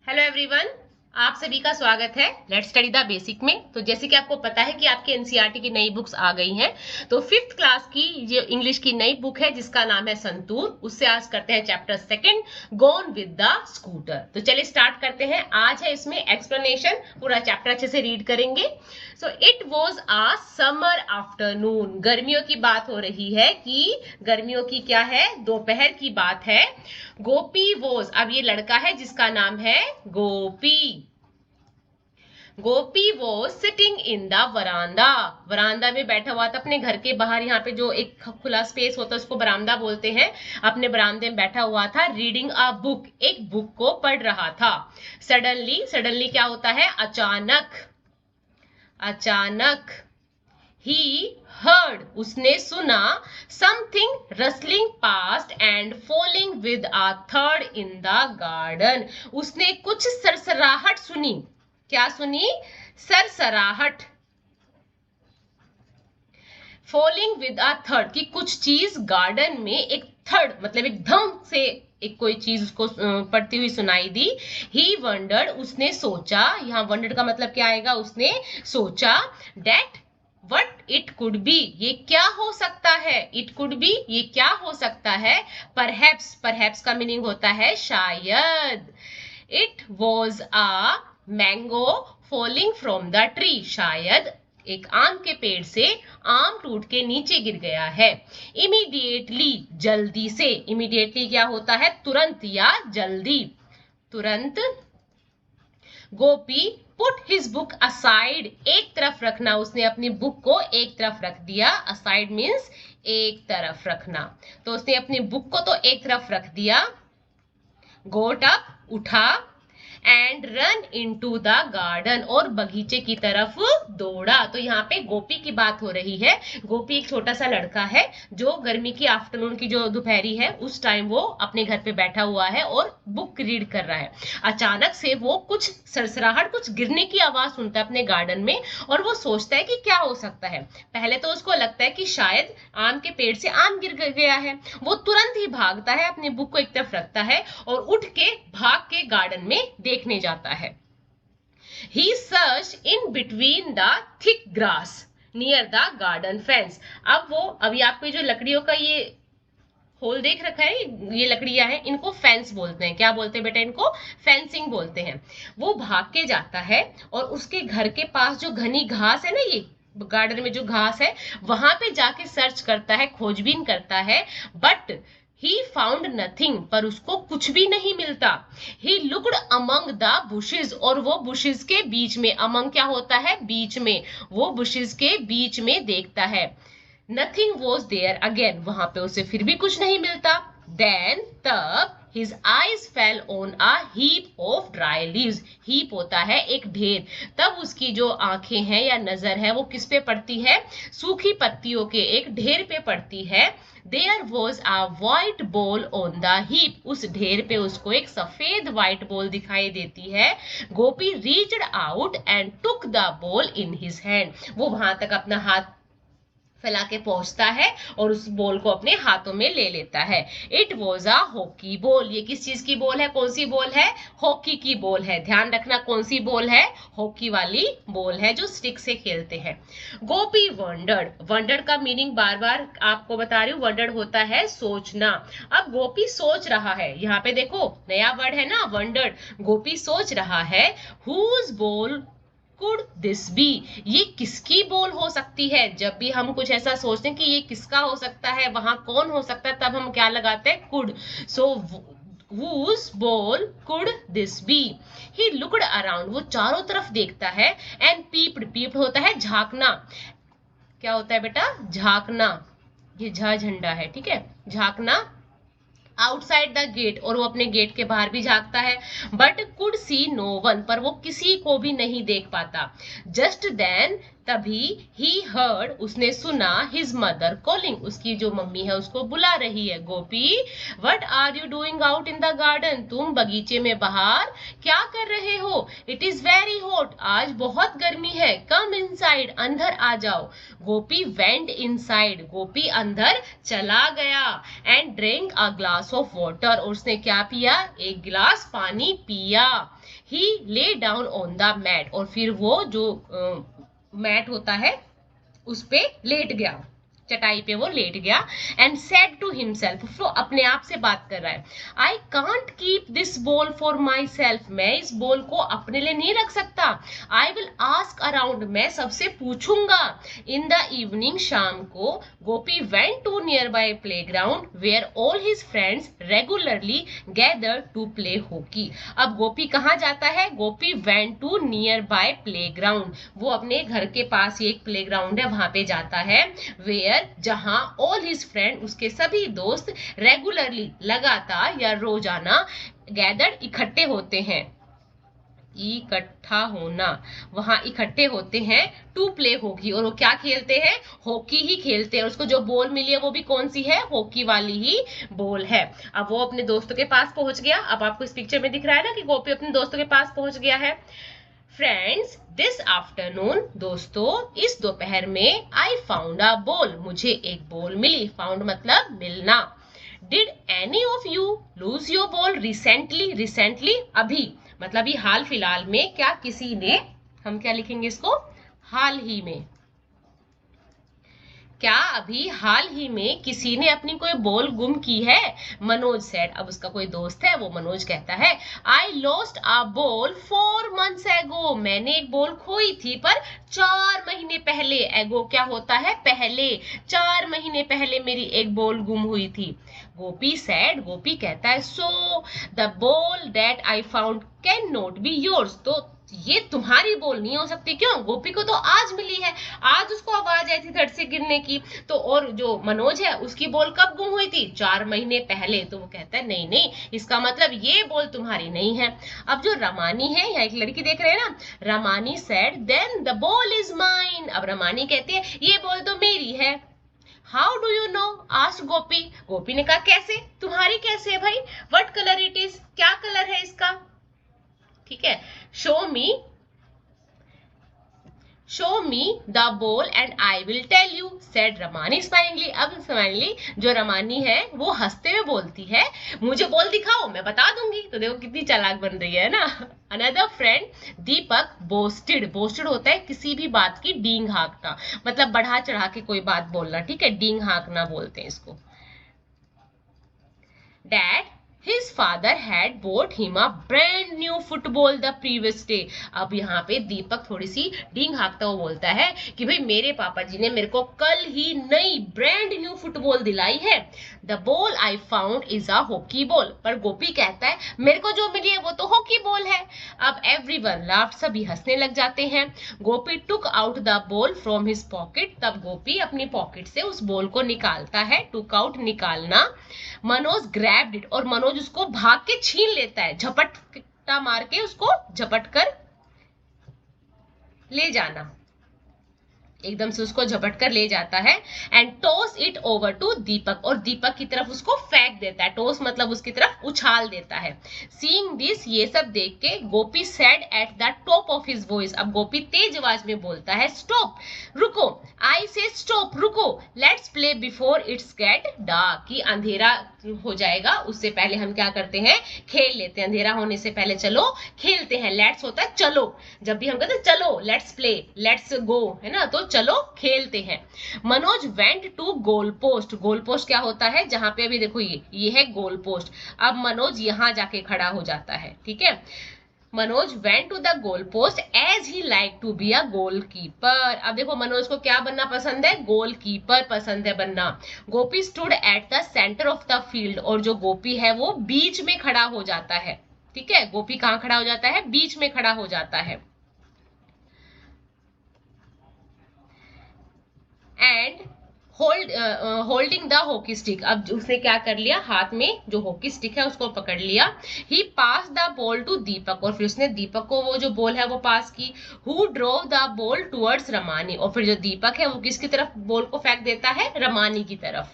Hello everyone, आप सभी का स्वागत है लेट्स स्टडी द बेसिक में। तो जैसे कि आपको पता है कि आपके एनसीईआरटी की नई बुक्स आ गई हैं, तो फिफ्थ क्लास की जो इंग्लिश की नई बुक है जिसका नाम है संतूर, उससे आज करते हैं chapter second, gone with the scooter. तो चलिए स्टार्ट करते हैं। आज है इसमें एक्सप्लेनेशन, पूरा चैप्टर अच्छे से रीड करेंगे। So it was a summer afternoon, गर्मियों की बात हो रही है कि गर्मियों की क्या है, दोपहर की बात है। गोपी वॉज, अब ये लड़का है जिसका नाम है गोपी। गोपी वो सिटिंग इन द वरांदा, वरांदा में बैठा हुआ था अपने घर के बाहर। यहाँ पे जो एक खुला स्पेस होता है उसको बरामदा बोलते हैं। अपने बरामदे में बैठा हुआ था, रीडिंग अ बुक, एक बुक को पढ़ रहा था। सडनली, सडनली क्या होता है, अचानक, अचानक। He heard, उसने सुना, something rustling past and falling with a thud in the garden. उसने कुछ सरसराहट सुनी। क्या सुनी? सरसराहट। फॉलिंग विद अ थर्ड, की कुछ चीज गार्डन में एक थर्ड मतलब एक धम से एक कोई चीज उसको पड़ती हुई सुनाई दी। ही वंडर्ड, उसने सोचा, यहाँ वंडर्ड का मतलब क्या आएगा, उसने सोचा, that what it could be, ये क्या हो सकता है, इट कुड बी, ये क्या हो सकता है। परहैप्स, परहैप्स का मीनिंग होता है शायद। It was a mango falling from the tree, शायद एक आम के पेड़ से आम टूट के नीचे गिर गया है। इमीडिएटली, जल्दी से, इमीडिएटली क्या होता है, तुरंत या जल्दी, तुरंत। गोपी पुट हिज बुक असाइड, एक तरफ रखना, उसने अपनी बुक को एक तरफ रख दिया। असाइड मीन्स एक तरफ रखना, तो उसने अपनी बुक को तो एक तरफ रख दिया। गोट अप, उठा, and run into the garden, और बगीचे की तरफ दौड़ा। तो यहाँ पे गोपी की बात हो रही है। गोपी एक छोटा सा लड़का है जो गर्मी की आफ्टरनून की जो दोपहरी है उस टाइम वो अपने घर पे बैठा हुआ है और बुक रीड कर रहा है। अचानक से वो कुछ सरसराहट, कुछ गिरने की आवाज सुनता है अपने गार्डन में, और वो सोचता है कि क्या हो सकता है। पहले तो उसको लगता है कि शायद आम के पेड़ से आम गिर गया है। वो तुरंत ही भागता है, अपनी बुक को एक तरफ रखता है और उठ के भाग के गार्डन में देखने जाता है। He searched in between the thick grass near the garden fence. अभी आपको जो लकड़ियों का ये होल देख रखा है, ये लकड़ियां हैं, इनको फेंस बोलते हैं। क्या बोलते हैं बेटा, इनको फेंसिंग बोलते हैं। वो भाग के जाता है और उसके घर के पास जो घनी घास है ना, ये गार्डन में जो घास है, वहां पे जाके सर्च करता है, खोजबीन करता है। बट ही फाउंड नथिंग, पर उसको कुछ भी नहीं मिलता। He looked among the bushes, और वो बुशेस के बीच में, अमंग क्या होता है, बीच में, वो बुशेस के बीच में देखता है। नथिंग वॉज देयर अगेन, वहां पे उसे फिर भी कुछ नहीं मिलता। देन, तब, his eyes fell on a heap of dry leaves. heap होता है एक ढेर। तब उसकी जो आंखें हैं या नजर है वो किस पे पड़ती है, सूखी पत्तियों के एक ढेर पे पड़ती है। There was a white ball on the heap. उस ढेर पे उसको एक सफेद व्हाइट बॉल दिखाई देती है। गोपी reached out and took the ball in his hand. वो वहां तक अपना हाथ फैला के पहुंचता है और उस बॉल को अपने हाथों में ले लेता है। It was a hockey ball, ये किस चीज की बॉल है, कौन सी बॉल है, हॉकी की बॉल है। ध्यान रखना कौन सी बॉल है, हॉकी वाली बॉल है जो स्टिक से खेलते हैं। गोपी वंडर्ड, वंडर्ड का मीनिंग बार बार आपको बता रही हूँ, वंडर्ड होता है सोचना। अब गोपी सोच रहा है, यहाँ पे देखो नया वर्ड है ना, वंडर्ड। गोपी सोच रहा है, whose ball could this be, ये किसकी बॉल हो सकती है। जब भी हम कुछ ऐसा सोचते हैं कि ये किसका हो सकता है, वहां कौन हो सकता है, तब हम क्या लगाते हैं, could. So whose ball could this be? He looked around, वो चारों तरफ देखता है। and peeped, peeped होता है झांकना। क्या होता है बेटा, झांकना, ये झा झंडा है, ठीक है, झांकना। आउटसाइड द गेट, और वो अपने गेट के बाहर भी झांकता है। But could see no one, पर वो किसी को भी नहीं देख पाता। जस्ट देन तभी he heard, उसने सुना his mother calling, उसकी जो मम्मी है उसको बुला रही है. गोपी, what are you doing out in the garden, तुम बगीचे में बाहर क्या कर रहे हो? It is very hot, आज बहुत गर्मी है. Come inside, अंदर आ जाओ. गोपी went inside, गोपी अंदर चला गया. And drank a glass of water, और उसने क्या पिया? एक गिलास पानी पिया. He lay down on the mat, और फिर वो जो मैट होता है उस पे लेट गया, चटाई पे वो लेट गया. एंड सेड टू हिमसेल्फ, वो अपने आप से बात कर रहा है. I can't keep this ball for my self, मैं इस बॉल को अपने लिए नहीं रख सकता. आई विल आस्क अराउंड, मैं सबसे पूछूंगा. इन द इवनिंग, शाम को, Gopi went to near by play ground where all his friends regularly gather to play hockey. अब गोपी कहाँ जाता है? Gopi went to near by play ground, वो अपने घर के पास ही एक प्ले ग्राउंड है वहां पे जाता है. वेयर, जहां ऑल हिज फ्रेंड, उसके सभी दोस्त, रेगुलरली, लगातार या रोजाना, गैदर्ड, इकट्ठे होते हैं. इकट्ठा होना, वहां इकट्ठे होते हैं. टू प्ले हॉकी, और वो क्या खेलते हैं? हॉकी ही खेलते हैं. उसको जो बॉल मिली है वो भी कौन सी है? हॉकी वाली ही बॉल है. अब वो अपने दोस्तों के पास पहुंच गया. अब आपको इस पिक्चर में दिख रहा है ना कि गोपी अपने दोस्तों के पास पहुंच गया है. फ्रेंड्स, दिस आफ्टरनून, दोस्तों, इस दोपहर में, आई फाउंड अ बॉल, मुझे एक बॉल मिली. फाउंड मतलब मिलना. Did any of you lose your ball recently, recently अभी, मतलब ये हाल फिलहाल में, क्या किसी ने, हम क्या लिखेंगे इसको? हाल ही में. क्या अभी हाल ही में किसी ने अपनी कोई बॉल गुम की है? मनोज सेड, अब उसका कोई दोस्त है, वो मनोज कहता है, I lost a ball 4 months एगो, मैंने एक बॉल खोई थी पर 4 महीने पहले. एगो क्या होता है? पहले. 4 महीने पहले मेरी एक बॉल गुम हुई थी. गोपी सेड, गोपी कहता है, so the ball that I found can not be yours, तो ये तुम्हारी बॉल नहीं हो सकती. क्यों? गोपी को तो आज मिली है, आज उसको आवाज आई थी धड़ से गिरने की. तो और जो मनोज है उसकी बॉल कब गुम हुई थी? 4 महीने पहले. तो वो कहता है नहीं नहीं, इसका मतलब ये बॉल तुम्हारी नहीं है. अब जो रमानी है, यहाँ एक लड़की देख रहे हैं ना, Ramani said, then the ball is mine. अब रमानी कहती है ये बॉल तो मेरी है. How do you know, asked Gopi. Gopi ने कहा कैसे? तुम्हारी कैसे है भाई? व्हाट कलर इट इज, क्या कलर है इसका? ठीक है. Show me the ball and I will tell you, said Ramani smilingly. अब स्माइलिंगली जो रमानी है वो हंसते हुए बोलती है, मुझे बॉल दिखाओ, मैं बता दूंगी. तो देखो कितनी चालाक बन रही है ना. अनदर फ्रेंड दीपक बोस्टेड, बोस्टेड होता है किसी भी बात की डींग हाँकना, मतलब बढ़ा चढ़ा के कोई बात बोलना. ठीक है, डींग हाँकना बोलते हैं इसको. Dad, his father had bought him a brand new football the previous day. अब यहाँ पे दीपक थोड़ी सी डींग हाँकता हुआ बोलता है कि भाई मेरे पापा जी ने मेरे को कल ही नई ब्रांड न्यू फुटबॉल दिलाई है. The ball I found is a hockey ball. पर गोपी कहता है मेरे को जो मिली है वो तो हॉकी बॉल है. अब एवरीवन लाफ्ड, सभी हंसने लग जाते हैं. Gopi took out the ball from his pocket. तब गोपी अपनी पॉकेट से उस बॉल को निकालता है. टुक आउट, निकालना. मनोज ग्रैब्ड इट, और मनोज उसको भाग के छीन लेता है, झपट्टा मार के उसको झपट कर ले जाना, एकदम से उसको झपट कर ले जाता है. And toss it over to Deepak, और दीपक की तरफ उसको फेंक देता है. टॉस मतलब उसकी तरफ उछाल देता है. सीइंग दिस, ये सब देख के, Gopi said at the top of his voice. अब गोपी तेज आवाज में बोलता है, स्टॉप, रुको. आई से स्टॉप, रुको. Let's play before it's get dark, कि अंधेरा हो जाएगा उससे पहले हम क्या करते हैं? खेल लेते हैं. अंधेरा होने से पहले चलो खेलते हैं. लेट्स होता है चलो, जब भी हम कहते हैं चलो, लेट्स प्ले, लेट्स गो, है ना, तो चलो खेलते हैं. Manoj went to goal post. Goal post क्या होता है? जहां पे अभी देखो ये है गोल पोस्ट. अब मनोज यहां जाके खड़ा हो जाता है. ठीक है. Manoj went to the goal post as he like to be a goalkeeper. अब देखो मनोज को क्या बनना पसंद है? गोलकीपर पसंद है बनना. Gopi stood at the centre of the field, और जो गोपी है वो बीच में खड़ा हो जाता है. ठीक है, गोपी कहां खड़ा हो जाता है? बीच में खड़ा हो जाता है. And holding the hockey stick. अब उसने क्या कर लिया, हाथ में जो हॉकी स्टिक है उसको पकड़ लिया। ही पास द बॉल टू दीपक, और फिर उसने दीपक को वो जो बॉल है वो पास की। Who drove the ball towards Ramani, और फिर जो दीपक है वो किसकी तरफ बॉल को फेंक देता है, रमानी की तरफ।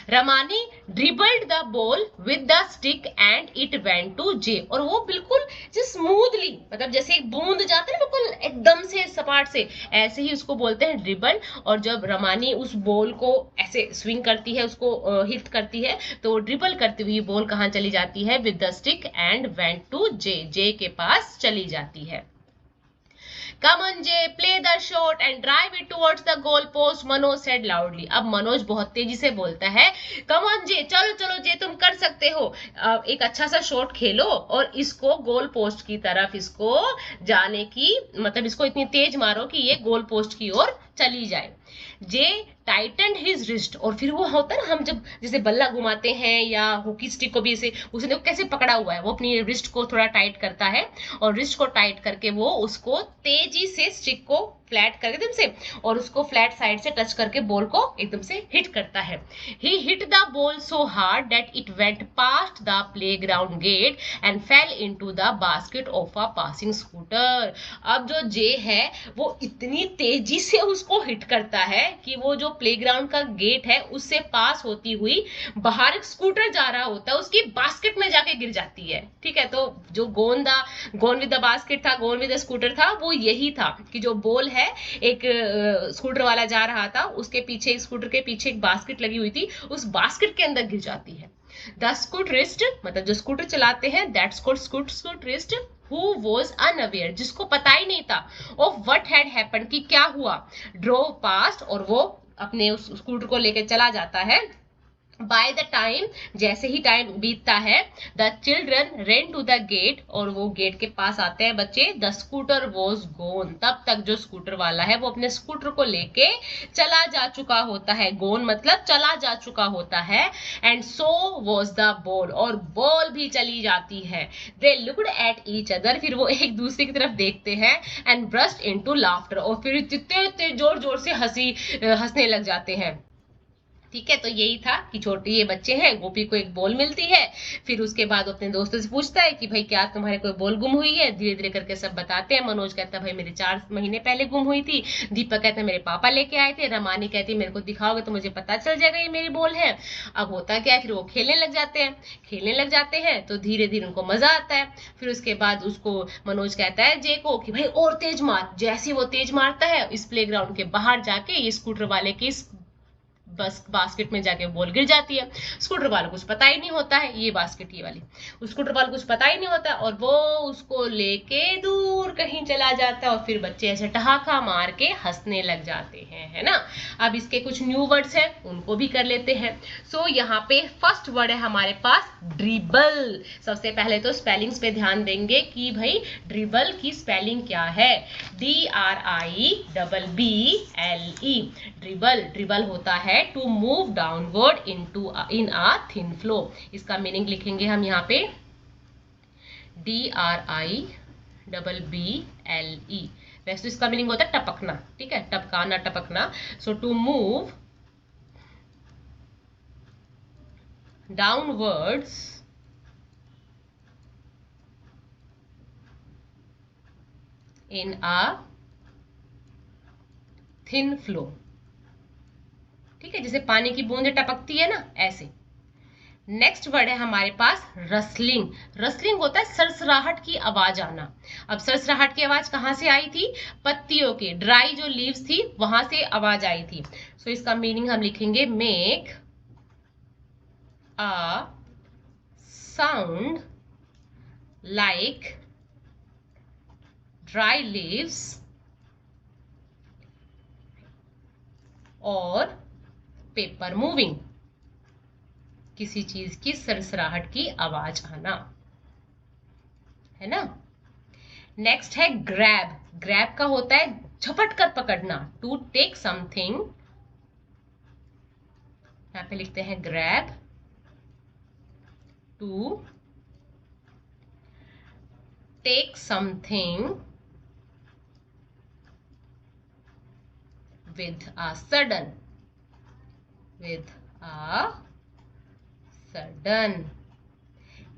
Ramani dribbled the ball with the stick and it went to Jay, और वो बिल्कुल स्मूथली, मतलब जैसे एक बूंद जाता है बिल्कुल एकदम से सपाट से, ऐसे ही उसको बोलते हैं ड्रिबल। और जब रमानी उस बॉल को ऐसे स्विंग करती है, उसको हिट करती है, तो ड्रिबल करती हुई बॉल कहाँ चली जाती है, with the stick and went to Jay, Jay के पास चली जाती है। Come on Jay, play the shot and drive it towards the goal post, Manoj said loudly। अब मनोज बहुत तेजी से बोलता है, Come on Jay, चलो चलो जय, तुम कर सकते हो, एक अच्छा सा शॉट खेलो और इसको गोल पोस्ट की तरफ इसको जाने की, मतलब इसको इतनी तेज मारो कि ये गोल पोस्ट की ओर चली जाए। जे टाइटन हिज रिस्ट, और फिर वो होता है ना, हम जब जैसे बल्ला घुमाते हैं या हॉकी स्टिक को भी ऐसे, उसने कैसे पकड़ा हुआ है, वो अपनी रिस्ट को थोड़ा टाइट करता है, और रिस्ट को टाइट करके वो उसको तेजी से स्टिक को फ्लैट करके एकदम से, और उसको फ्लैट साइड से टच करके बॉल को एकदम से हिट करता है। He hit the ball so hard that it went past the playground gate and fell into the basket of a passing scooter. अब जो जे है वो इतनी तेजी से उसको हिट करता है कि वो जो प्लेग्राउंड का गेट है उससे पास होती हुई बाहर एक स्कूटर जा रहा होता है, उसकी बास्केट में जाके गिर जाती है। ठीक है, तो जो गोन विद द बास्केट था, गोन विद द स्कूटर था, वो यही था कि जो बॉल है, एक स्कूटर वाला जा रहा था, उसके पीछे, स्कूटर के पीछे एक बास्केट लगी हुई थी, उस बास्केट के अंदर गिर जाती है। द स्कूटरिस्ट, मतलब जो स्कूटर चलाते हैं, दैट स्कूटरिस्ट हु वॉज अनअवेयर, जिसको पता ही नहीं था, ऑफ व्हाट हैड हैपेंड, कि क्या हुआ, ड्रोव पास्ट, और वो अपने उस स्कूटर को लेकर चला जाता है। बाय द टाइम, जैसे ही टाइम बीतता है, the children ran to the gate, और वो गेट के पास आते हैं बच्चे, द स्कूटर वॉज गोन, तब तक जो स्कूटर वाला है वो अपने स्कूटर को लेके चला जा चुका होता है, गोन मतलब चला जा चुका होता है, and so was the ball, और बॉल भी चली जाती है। They looked at each other, फिर वो एक दूसरे की तरफ देखते हैं, एंड ब्रस्ट इनटू लाफ्टर, और फिर इतने जोर जोर से हंसने लग जाते हैं। ठीक है, तो यही था कि छोटे ये बच्चे हैं, गोपी को एक बॉल मिलती है, फिर उसके बाद अपने दोस्तों से पूछता है कि भाई क्या तुम्हारे कोई बॉल गुम हुई है, धीरे धीरे करके सब बताते हैं। मनोज कहता है भाई मेरे 4 महीने पहले गुम हुई थी, दीपक कहता है मेरे पापा लेके आए थे, रमानी कहती है मेरे को दिखाओगे तो मुझे पता चल जाएगा ये मेरी बॉल है। अब होता क्या है, फिर वो खेलने लग जाते हैं, तो धीरे धीरे उनको मजा आता है। फिर उसके बाद उसको मनोज कहता है जे को कि भाई और तेज मार, जैसे वो तेज मारता है, इस प्लेग्राउंड के बाहर जाके ये स्कूटर वाले की बस बास्केट में जाके बॉल गिर जाती है। स्कूटर वाला कुछ पता ही नहीं होता है, ये बास्केट ये वाली, स्कूटर वाला कुछ पता ही नहीं होता, और वो उसको लेके दूर कहीं चला जाता है, और फिर बच्चे ऐसे ठहाका मार के हंसने लग जाते हैं, है ना। अब इसके कुछ न्यू वर्ड्स हैं, उनको भी कर लेते हैं। सो यहाँ पे फर्स्ट वर्ड है हमारे पास ड्रिबल। सबसे पहले तो स्पेलिंग्स पे ध्यान देंगे कि भाई ड्रिबल की स्पेलिंग क्या है, DRIBBLE। ड्रिबल होता है to move downward in a thin flow. इसका मीनिंग लिखेंगे हम यहाँ पे DRIBBLE। वैसे तो इसका मीनिंग होता है टपकना, ठीक है, टपकाना, टपकना। So to move downwards in a thin flow. ठीक है, जैसे पानी की बूंदें टपकती है ना, ऐसे। नेक्स्ट वर्ड है हमारे पास रसलिंग। रसलिंग होता है सरसराहट की आवाज आना। अब सरसराहट की आवाज कहां से आई थी, पत्तियों के, ड्राई जो लीव्स थी वहां से आवाज आई थी। सो इसका मीनिंग हम लिखेंगे make a sound like dry leaves और पेपर मूविंग, किसी चीज की सरसराहट की आवाज आना, है ना। नेक्स्ट है ग्रैब। ग्रैब का होता है झपट कर पकड़ना, टू टेक समथिंग। यहां पे लिखते हैं grab, to take something with a sudden. with a sudden.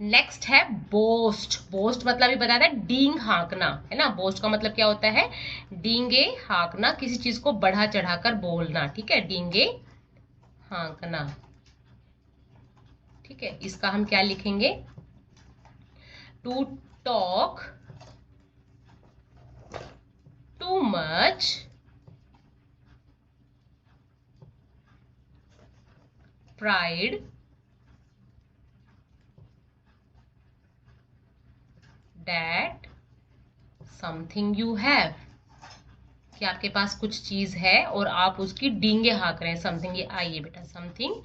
Next है बोस्ट. बोस्ट मतलब भी बताया था, डींग हाँकना, है ना. बोस्ट का मतलब क्या होता है, डींगे हाँकना, किसी चीज को बढ़ा चढ़ाकर बोलना. ठीक है, डींगे हाँकना. ठीक है, इसका हम क्या लिखेंगे, to talk too much, pride that something you have, कि आपके पास कुछ चीज है और आप उसकी डींगे हाँक रहे हैं. समथिंग, ये आइए बेटा, समथिंग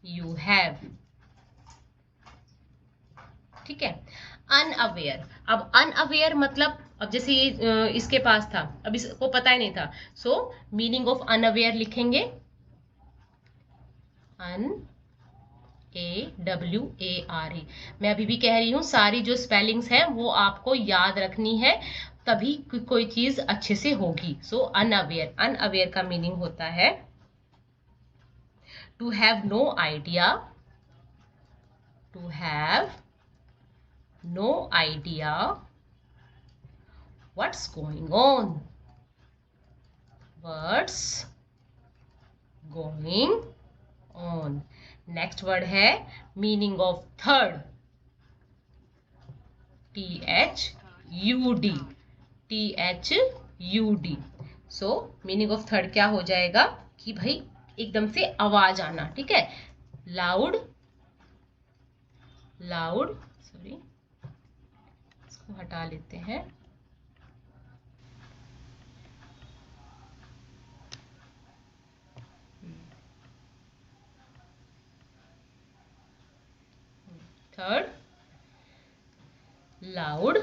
यू हैव. ठीक है. अनअवेयर. अब अनअवेयर मतलब, अब जैसे ये इसके पास था, अब इसको पता ही नहीं था, सो मीनिंग ऑफ अनअवेयर लिखेंगे AWARE. मैं अभी भी कह रही हूँ, सारी जो स्पेलिंग्स हैं वो आपको याद रखनी है, तभी कोई चीज अच्छे से होगी. So unaware. अनअवेयर का मीनिंग होता है to have no idea. To have no idea what's going on. What's going on. Next word है मीनिंग ऑफ थर्ड. THUD. THUD. So meaning of थर्ड क्या हो जाएगा कि भाई एकदम से आवाज आना. ठीक है, लाउड. लाउड, सॉरी, इसको हटा लेते हैं. Third, loud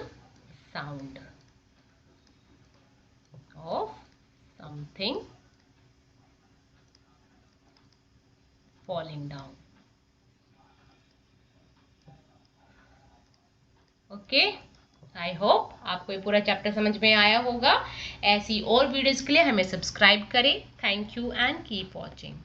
sound of something falling down. Okay, I hope आपको ये पूरा चैप्टर समझ में आया होगा. ऐसी और वीडियोस के लिए हमें सब्सक्राइब करें. Thank you and keep watching.